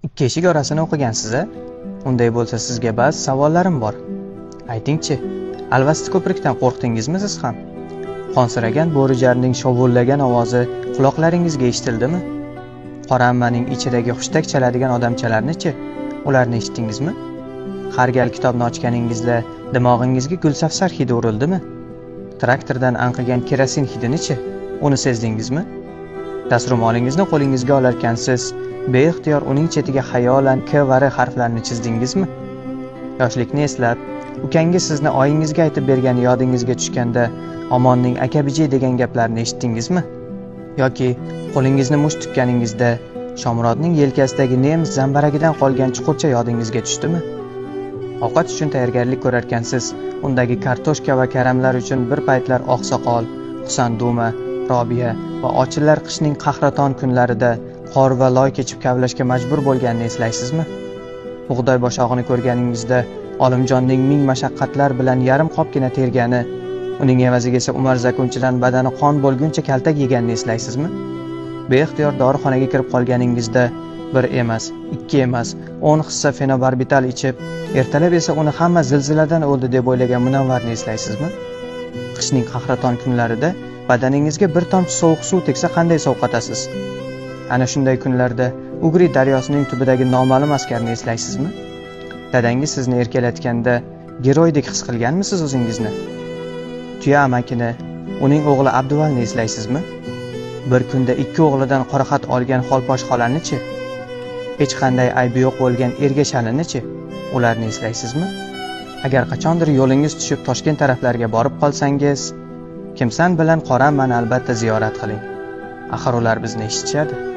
Ikki eshik orasini o'qigansiz-a? Unday bo'lsa sizga ba'zi savollarim bor. Aytingchi, alvasti ko'prikdan qo'rqdingizmi siz ham? Qonsiragan bo'rijarning shovullagan ovozi quloqlaringizga eshitildimi? Qora ammaning ichidagi hushtak chaladigan odamchalarni-chi, ularni eshitdingizmi? Har gal kitobni ochganingizda dimog'ingizga gulsafsar hidi urildimi? Traktordan anqigan kerosin hidini-chi, uni sezdingizmi? Dastro'molingizni qo'lingizga olarkansiz, beixtiyor uning chetiga xayolan K va R harflarini chizdingizmi? Yoshlikni eslab, ukangiz sizni oyingizga aytib bergani yodingizga tushganda Omonning akabiji degan gaplarni eshitdingizmi? Yoki qo'lingizni musht tutganingizda Shomrodning yelkasidagi nemis zambaragidan qolgan chuqurcha yodingizga tushdimi? Ovqat uchun tayyorgarlik ko'rarkansiz, undagi kartoshka va karamlar uchun bir paytlar Oqsoqol, Husanduma, Robiya va ochillar qishning qahraton kunlarida qor va loy kechib kavlashga majbur bo'lganini eslaysizmi? Bug'doy boshog'ini ko'rganingizda Olimjonning ming mashaqqatlar bilan yarim qopgina tergani, uning evaziga esa Umar Zakunchidan badani qon bo'lguncha kaltak yeganini eslaysizmi? Beixtiyor dorixonaga kirib qolganingizda bir emas, ikki emas, 10 hissa fenobarbital ichib, ertalab esa uni hamma zilziladan o'ldi deb o'ylagan Munavvarni eslaysizmi? Qishning qahraton kunlarida badaningizga bir tomchi sovuq suv tegsa qanday sovqotasiz? Ana shunday kunlarda Ugri daryosining tubidagi noma'lum askarni eslaysizmi? Dadangiz sizni erkalatganda giroydek his qilganmisiz o'zingizni? Tuya amakini, uning o'g'li Abduvalni eslaysizmi? Bir kunda ikki o'g'lidan qoraqat olgan Xolposh xolani-chi? Hech qanday aybi yo'q bo'lgan Ergashalini-chi? Ularni eslaysizmi? Agar qachondir yo'lingiz tushib Toshkent taraflarga borib qolsangiz, Kimsan bilan Qora ammani albatta ziyorat qiling. Axir ular bizni eshitishadi.